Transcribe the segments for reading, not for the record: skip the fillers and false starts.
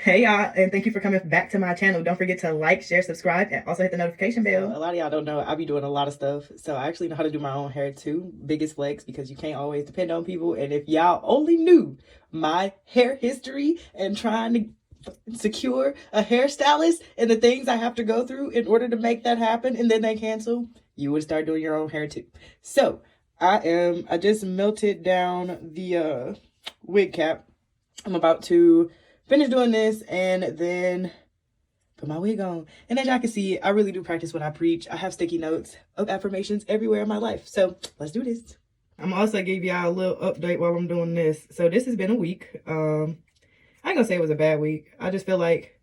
Hey y'all, and thank you for coming back to my channel. Don't forget to like, share, subscribe, and also hit the notification bell. A lot of y'all don't know I be doing a lot of stuff, so I actually know how to do my own hair too. Biggest flex, because you can't always depend on people. And if y'all only knew my hair history and trying to secure a hairstylist and the things I have to go through in order to make that happen, and then they cancel, you would start doing your own hair too. So I just melted down the wig cap. I'm about to finish doing this and then put my wig on. And as y'all can see, I really do practice what I preach. I have sticky notes of affirmations everywhere in my life. So let's do this. I'm also give y'all a little update while I'm doing this. So this has been a week. I ain't gonna say it was a bad week. I just feel like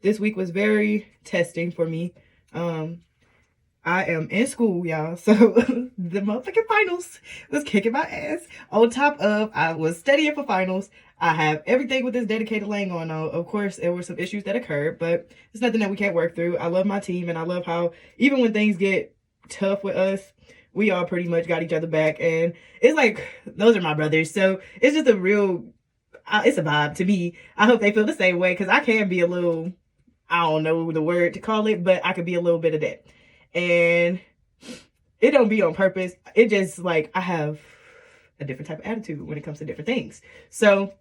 this week was very testing for me. I am in school, y'all. So the motherfucking finals was kicking my ass. On top of, I was studying for finals. I have everything with this dedicated lane going on. Of course, there were some issues that occurred, but it's nothing that we can't work through. I love my team, and I love how even when things get tough with us, we all pretty much got each other back. And it's like, those are my brothers. So it's just a real, it's a vibe to me. I hope they feel the same way, because I can be a little, I don't know the word to call it, but I could be a little bit of that. And it don't be on purpose. It just like I have a different type of attitude when it comes to different things. So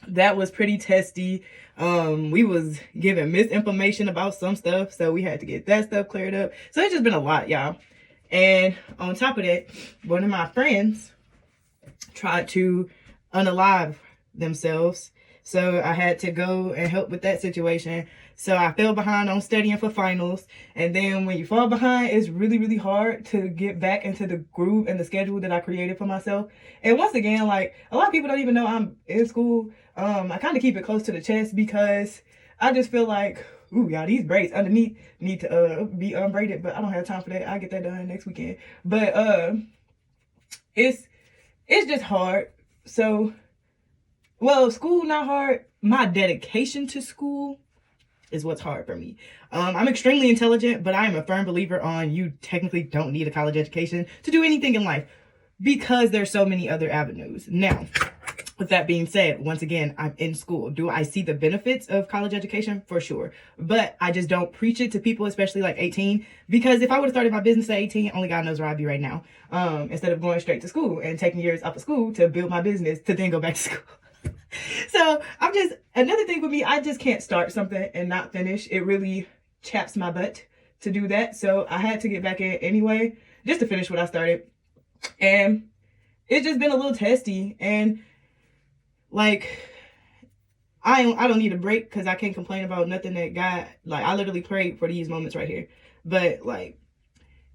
that was pretty testy. We was given misinformation about some stuff, so we had to get that stuff cleared up. So it's just been a lot, y'all. And on top of that, one of my friends tried to unalive themselves. So I had to go and help with that situation. So I fell behind on studying for finals. And then when you fall behind, it's really, really hard to get back into the groove and the schedule that I created for myself. And once again, like a lot of people don't even know I'm in school. I kind of keep it close to the chest because I just feel like, ooh, y'all, these braids underneath need to be unbraided, but I don't have time for that. I'll get that done next weekend. But it's just hard. So, well, school not hard. My dedication to school is what's hard for me. I'm extremely intelligent, but I am a firm believer on you technically don't need a college education to do anything in life because there's so many other avenues. Now, with that being said, once again, I'm in school. Do I see the benefits of college education? For sure. But I just don't preach it to people, especially like 18, because if I would have started my business at 18, only God knows where I'd be right now. Instead of going straight to school and taking years off of school to build my business to then go back to school. So I'm just, another thing with me, I just can't start something and not finish. It really chaps my butt to do that. So I had to get back in anyway, just to finish what I started. And it's just been a little testy. And like, I don't need a break because I can't complain about nothing that God, like I literally prayed for these moments right here. But like,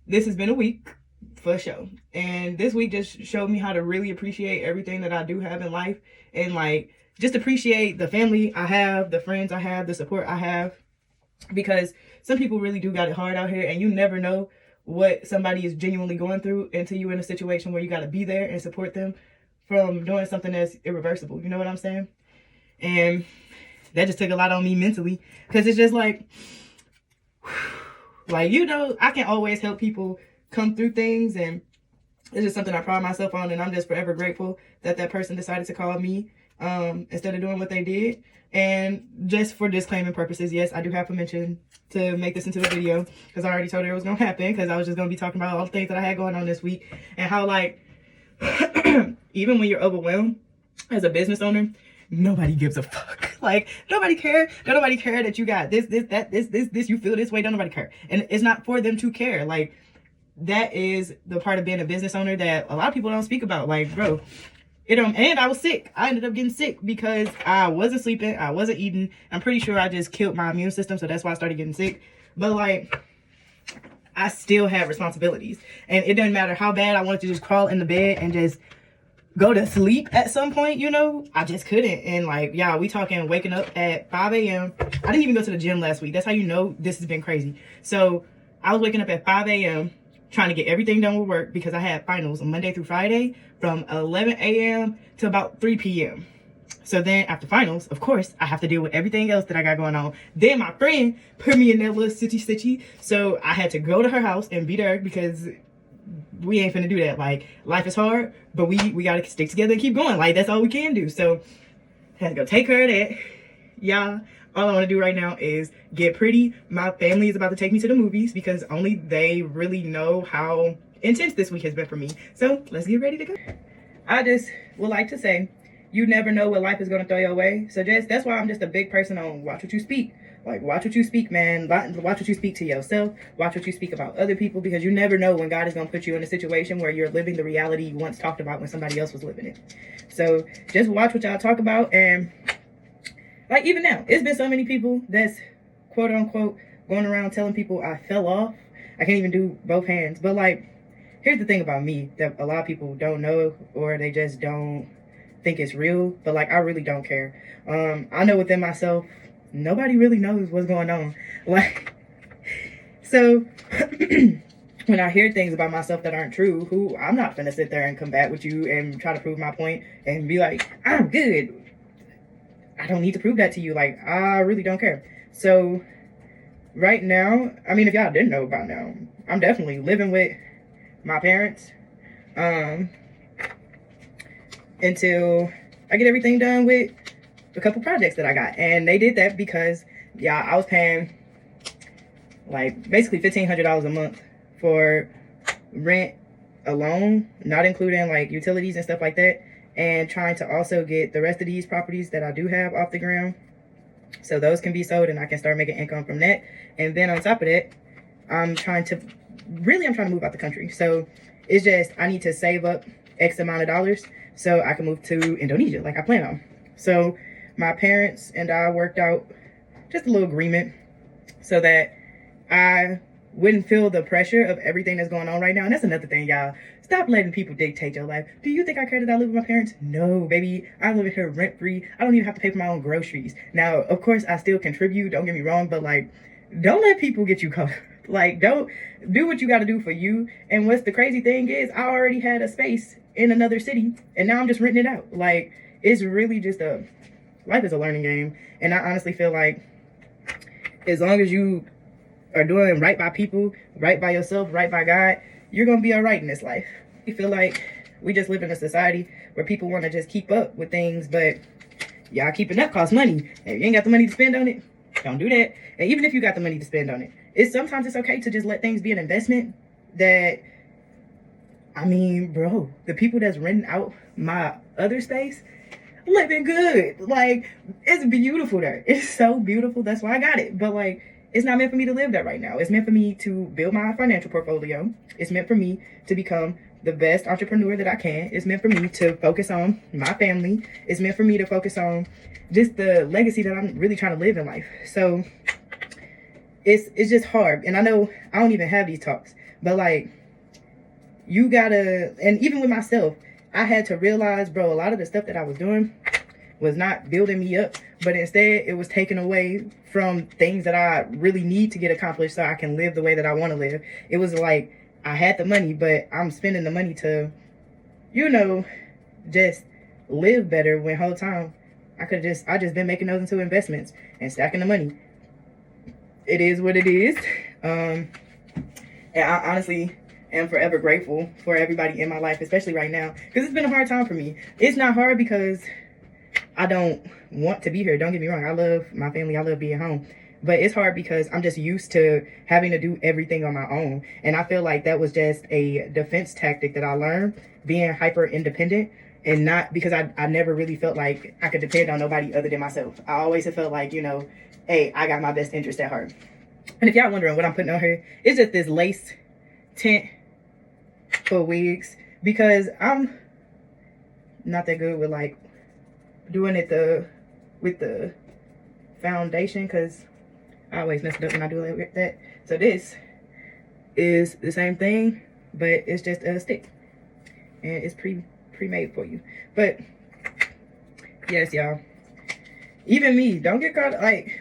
this has been a week for sure. And this week just showed me how to really appreciate everything that I do have in life. And like, just appreciate the family I have, the friends I have, the support I have. Because some people really do got it hard out here, and you never know what somebody is genuinely going through until you're in a situation where you got to be there and support them from doing something that's irreversible. You know what I'm saying? And that just took a lot on me mentally, because it's just like, you know, I can always help people come through things, and it's just something I pride myself on, and I'm just forever grateful that that person decided to call me instead of doing what they did. And just for disclaiming purposes, yes, I do have permission to make this into a video, because I already told her it was going to happen, because I was just going to be talking about all the things that I had going on this week, and how like even when you're overwhelmed as a business owner, nobody gives a fuck. Like, nobody care. Don't nobody care that you got this, that, this, you feel this way. Don't nobody care. And it's not for them to care. Like, that is the part of being a business owner that a lot of people don't speak about. Like, bro, and I was sick. I ended up getting sick because I wasn't sleeping. I wasn't eating. I'm pretty sure I just killed my immune system. So that's why I started getting sick. But like, I still had responsibilities, and it doesn't matter how bad I wanted to just crawl in the bed and just go to sleep at some point, you know, I just couldn't. And like, yeah, we talking waking up at 5 a.m. I didn't even go to the gym last week. That's how you know this has been crazy. So I was waking up at 5 a.m. trying to get everything done with work, because I had finals on Monday through Friday from 11 a.m. to about 3 p.m. So then after finals, of course, I have to deal with everything else that I got going on. Then my friend put me in that little stitchy. So I had to go to her house and be there, because we ain't finna do that. Like, life is hard, but we gotta stick together and keep going. Like, that's all we can do. So I had to go take her of that. Y'all, all I want to do right now is get pretty. My family is about to take me to the movies because only they really know how intense this week has been for me. So let's get ready to go. I just would like to say, you never know what life is going to throw your way. So that's why I'm just a big person on watch what you speak. Like, watch what you speak, man. Watch what you speak to yourself. Watch what you speak about other people, because you never know when God is going to put you in a situation where you're living the reality you once talked about when somebody else was living it. So just watch what y'all talk about. And like, even now, it's been so many people that's quote unquote going around telling people I fell off. I can't even do both hands. But like, here's the thing about me that a lot of people don't know, or they just don't think it's real. But like, I really don't care. I know within myself, nobody really knows what's going on. Like, so when I hear things about myself that aren't true, I'm not gonna sit there and combat with you and try to prove my point and be like, I'm good. I don't need to prove that to you. Like, I really don't care. So right now, I mean, if y'all didn't know about now, I'm definitely living with my parents until I get everything done with a couple projects that I got. And they did that because, yeah, I was paying like basically $1,500 a month for rent alone, not including like utilities and stuff like that, and trying to also get the rest of these properties that I do have off the ground so those can be sold and I can start making income from that. And then on top of that, I'm trying to move out the country. So it's just, I need to save up X amount of dollars so I can move to Indonesia like I plan on. So my parents and I worked out just a little agreement so that I wouldn't feel the pressure of everything that's going on right now. And that's another thing, y'all. Stop letting people dictate your life. Do you think I care that I live with my parents? No, baby. I live here rent free. I don't even have to pay for my own groceries. Now, of course, I still contribute. Don't get me wrong, but like, don't let people get you caught. Like, don't do what you got to do for you. And what's the crazy thing is, I already had a space in another city, and now I'm just renting it out. Like, it's really just life is a learning game. And I honestly feel like as long as you are doing right by people, right by yourself, right by God, you're going to be all right in this life. I feel like we just live in a society where people want to just keep up with things, but y'all keeping up costs money. And if you ain't got the money to spend on it, don't do that. And even if you got the money to spend on it, sometimes it's okay to just let things be an investment that, I mean, bro, the people that's renting out my other space, living good. Like, it's beautiful there. It's so beautiful. That's why I got it. But like, it's not meant for me to live that right now. It's meant for me to build my financial portfolio. It's meant for me to become the best entrepreneur that I can. It's meant for me to focus on my family. It's meant for me to focus on just the legacy that I'm really trying to live in life. So it's just hard. And I know I don't even have these talks, but like, you gotta, and even with myself, I had to realize, bro, a lot of the stuff that I was doing was not building me up, but instead it was taken away from things that I really need to get accomplished so I can live the way that I want to live. It was like, I had the money, but I'm spending the money to, just live better, when whole time I just been making those into investments and stacking the money. It is what it is. And I honestly am forever grateful for everybody in my life, especially right now, because it's been a hard time for me. It's not hard because I don't want to be here. Don't get me wrong. I love my family. I love being home. But it's hard because I'm just used to having to do everything on my own. And I feel like that was just a defense tactic that I learned, being hyper independent, and not because I never really felt like I could depend on nobody other than myself. I always have felt like, hey, I got my best interest at heart. And if y'all wondering what I'm putting on here, it's just this lace tint for wigs, because I'm not that good with like doing it with the foundation, because I always mess it up when I do it with that. So this is the same thing, but it's just a stick, and it's pre-made for you. But yes, y'all, even me, don't get caught. Like,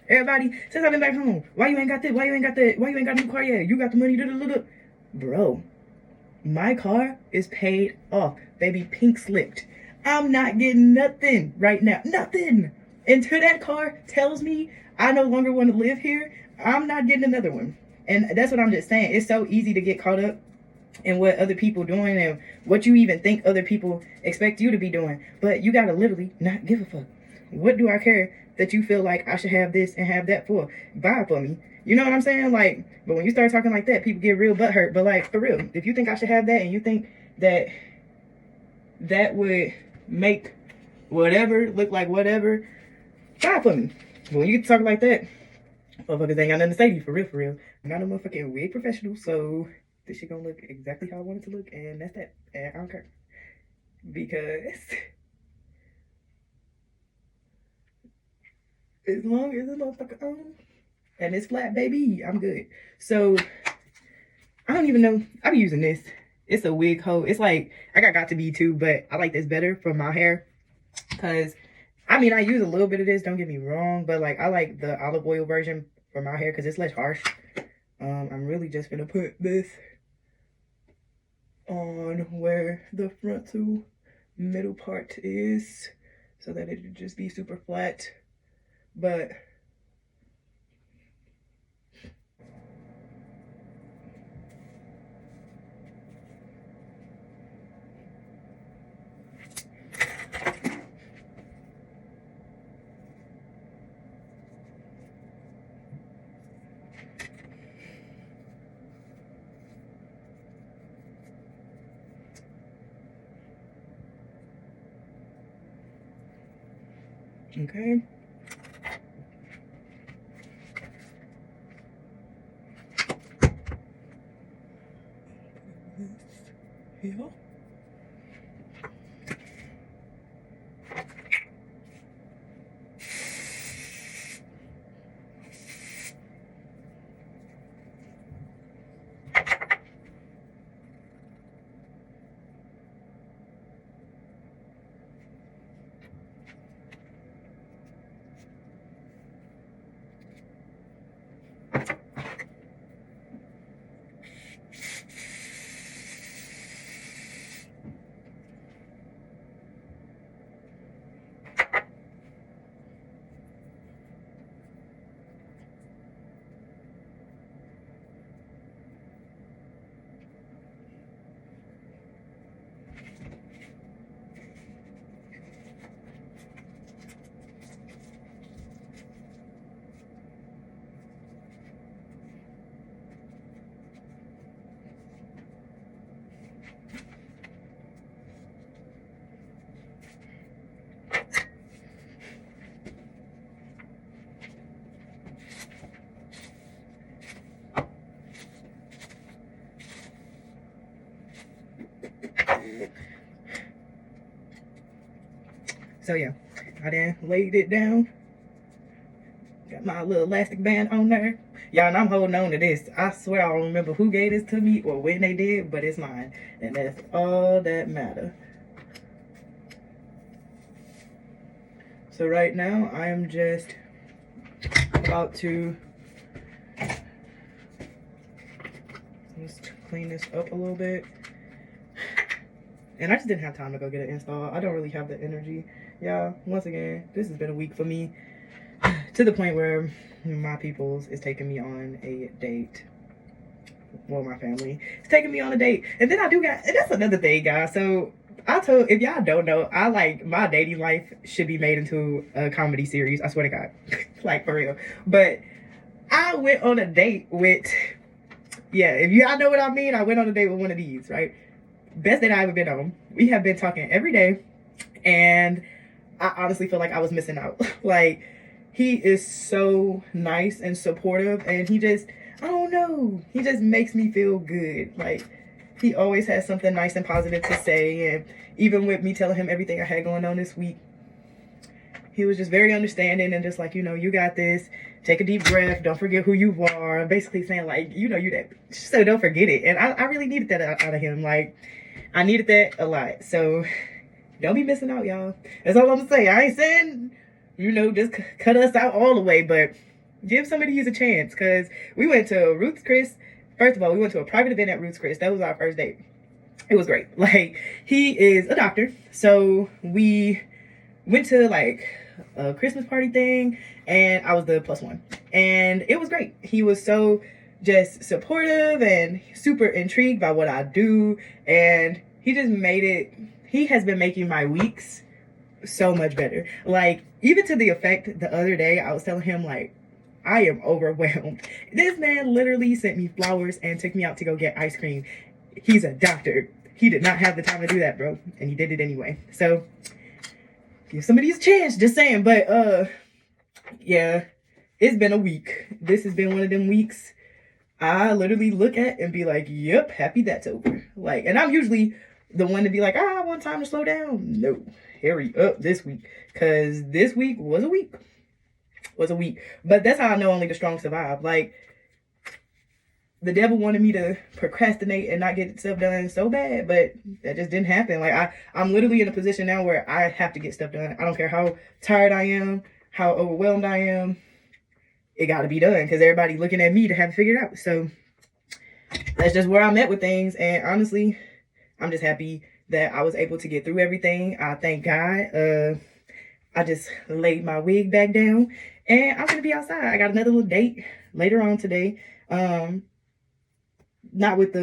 everybody, since I've been back home, why you ain't got this? Why you ain't got that? Why you ain't got a new car yet? You got the money, bro. My car is paid off, baby. Pink slipped. I'm not getting nothing right now. Nothing. Until that car tells me I no longer want to live here, I'm not getting another one. And that's what I'm just saying. It's so easy to get caught up in what other people doing and what you even think other people expect you to be doing. But you got to literally not give a fuck. what do I care that you feel like I should have this and have that for? Buy it for me. You know what I'm saying? Like, but when you start talking like that, people get real butthurt. But like, for real, if you think I should have that and you think that that would make whatever look like whatever, buy it for me. But when you get to talk like that, motherfuckers ain't got nothing to say to you, for real, for real. I'm not a motherfucking wig professional, so this shit gonna look exactly how I want it to look, and that's that. And I don't care. Because as long as the motherfucker on and it's flat, baby, I'm good. So I don't even know. I be using this. It's a wig hoe. It's like, I got Got2b too, but I like this better for my hair. Because, I mean, I use a little bit of this, don't get me wrong. But, like, I like the olive oil version for my hair because it's less harsh. I'm really just going to put this on where the front to middle part is. So that it would just be super flat. But okay. Here. So yeah, I then laid it down. Got my little elastic band on there. Y'all, and I'm holding on to this. I swear I don't remember who gave this to me or when they did, but it's mine. And that's all that matter. So right now, I am just about to just clean this up a little bit. And I just didn't have time to go get it installed. I don't really have the energy. Y'all, once again, this has been a week for me. To the point where my peoples is taking me on a date. Well, my family is taking me on a date. And then I do got, and that's another thing, guys. So I told, if y'all don't know, I like, my dating life should be made into a comedy series. I swear to God. Like, for real. But I went on a date with, yeah, if y'all know what I mean, I went on a date with one of these, right? Best date I ever been on. We have been talking every day. And I honestly feel like I was missing out. Like, he is so nice and supportive, and he just, I don't know, he just makes me feel good. Like, he always has something nice and positive to say, and even with me telling him everything I had going on this week, he was just very understanding and just like, you know, you got this, take a deep breath, don't forget who you are, basically saying like, you know, you that, so don't forget it. And I really needed that out of him. Like, I needed that a lot. So don't be missing out, y'all. That's all I'm gonna say. I ain't saying, you know, just cut us out all the way, but give some of these a chance. Because we went to Ruth's Chris. First of all, we went to a private event at Ruth's Chris. That was our first date. It was great. Like, he is a doctor. So we went to like a Christmas party thing, and I was the plus one. And it was great. He was so just supportive and super intrigued by what I do. And he just made it, he has been making my weeks so much better. Like, even to the effect the other day, I was telling him, like, I am overwhelmed. This man literally sent me flowers and took me out to go get ice cream. He's a doctor. He did not have the time to do that, bro. And he did it anyway. So, give somebody a chance, just saying. But, yeah, it's been a week. This has been one of them weeks I literally look at and be like, yep, happy that's over. Like, and I'm usually the one to be like, I want time to slow down. No, hurry up this week. Because this week was a week. But that's how I know only the strong survive. Like, the devil wanted me to procrastinate and not get stuff done so bad, but that just didn't happen. Like, I'm literally in a position now where I have to get stuff done. I don't care how tired I am, how overwhelmed I am. It got to be done because everybody's looking at me to have it figured out. So that's just where I'm at with things. And honestly, I'm just happy that I was able to get through everything. I thank God. I just laid my wig back down and I'm going to be outside. I got another little date later on today. Not with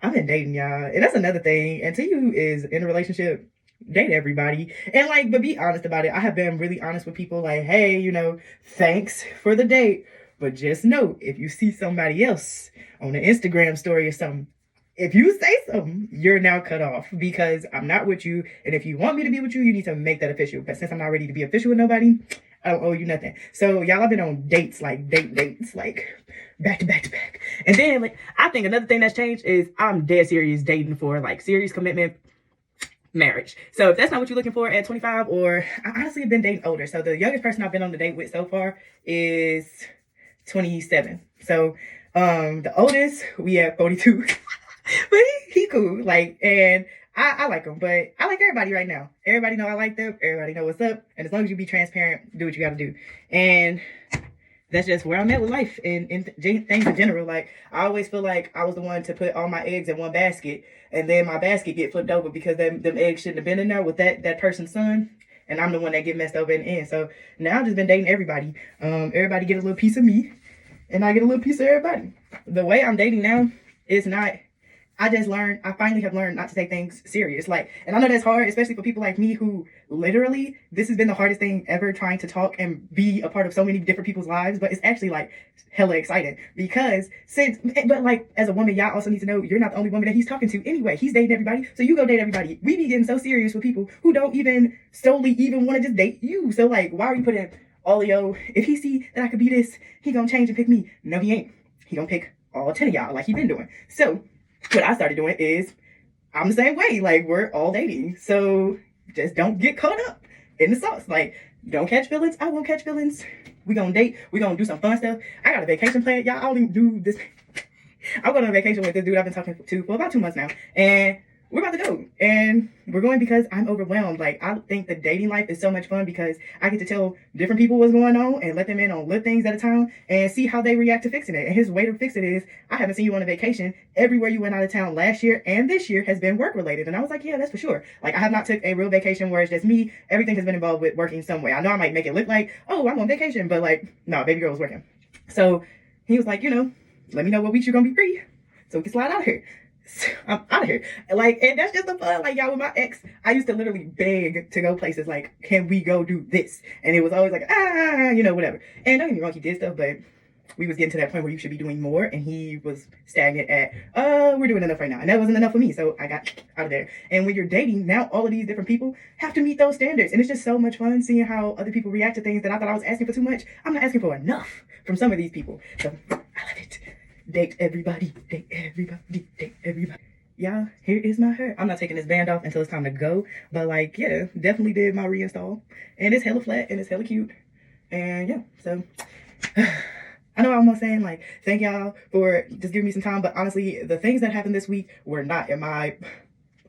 I've been dating, y'all. And that's another thing. Until you is in a relationship, date everybody. And like, but be honest about it. I have been really honest with people like, hey, you know, thanks for the date. But just know, if you see somebody else on an Instagram story or something, if you say something, you're now cut off because I'm not with you. And if you want me to be with you, you need to make that official. But since I'm not ready to be official with nobody, I don't owe you nothing. So y'all have been on dates, like dates, like back to back to back. And then like, I think another thing that's changed is I'm dead serious dating for like serious commitment, marriage. So if that's not what you're looking for at 25, or I honestly have been dating older. So the youngest person I've been on the date with so far is 27. So the oldest, we have 42. But he cool. Like, and I like him, but I like everybody right now. Everybody know I like them. Everybody know what's up. And as long as you be transparent, do what you got to do. And that's just where I'm at with life and things in general. Like, I always feel like I was the one to put all my eggs in one basket, and then my basket get flipped over because them eggs shouldn't have been in there with that person's son. And I'm the one that get messed over in the end. So now I've just been dating everybody. Everybody get a little piece of me, and I get a little piece of everybody. The way I'm dating now is not. I finally have learned not to take things serious. Like, and I know that's hard, especially for people like me who literally, this has been the hardest thing ever, trying to talk and be a part of so many different people's lives. But it's actually like hella exciting because but like as a woman, y'all also need to know you're not the only woman that he's talking to anyway. He's dating everybody. So you go date everybody. We be getting so serious with people who don't even solely even want to just date you. So like, why are you putting all of yo, if he see that I could be this, he gonna change and pick me. No, he ain't. He gonna pick all 10 of y'all like he been doing. So what I started doing is I'm the same way. Like, we're all dating. So just don't get caught up in the sauce. Like, don't catch feelings. I won't catch feelings. We gonna date. We gonna do some fun stuff. I got a vacation planned. Y'all, I only do this. I'm going on vacation with this dude I've been talking to for about 2 months now. And we're about to go. And we're going because I'm overwhelmed. Like, I think the dating life is so much fun because I get to tell different people what's going on and let them in on little things at a time and see how they react to fixing it. And his way to fix it is, I haven't seen you on a vacation. Everywhere you went out of town last year and this year has been work related. And I was like, yeah, that's for sure. Like, I have not took a real vacation where it's just me. Everything has been involved with working some way. I know I might make it look like, oh, I'm on vacation, but like, no, baby girl was working. So he was like, you know, let me know what weeks you're going to be free so we can slide out here. So I'm out of here. Like, and that's just the fun. Like, y'all, with my ex, I used to literally beg to go places like, can we go do this? And it was always like, you know, whatever. And don't get me wrong, he did stuff, but we was getting to that point where you should be doing more, and he was stagnant at, we're doing enough right now. And that wasn't enough for me, so I got out of there. And when you're dating, now all of these different people have to meet those standards. And it's just so much fun seeing how other people react to things that I thought I was asking for too much. I'm not asking for enough from some of these people. So I love it. Date everybody, date everybody, date everybody. Y'all, here is my hair. I'm not taking this band off until it's time to go. But like, yeah, definitely did my reinstall. And it's hella flat and it's hella cute. And yeah, so I know I'm almost saying like, thank y'all for just giving me some time. But honestly, the things that happened this week were not in my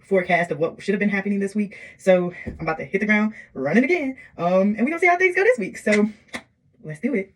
forecast of what should have been happening this week. So I'm about to hit the ground, running again. And we're gonna see how things go this week. So let's do it.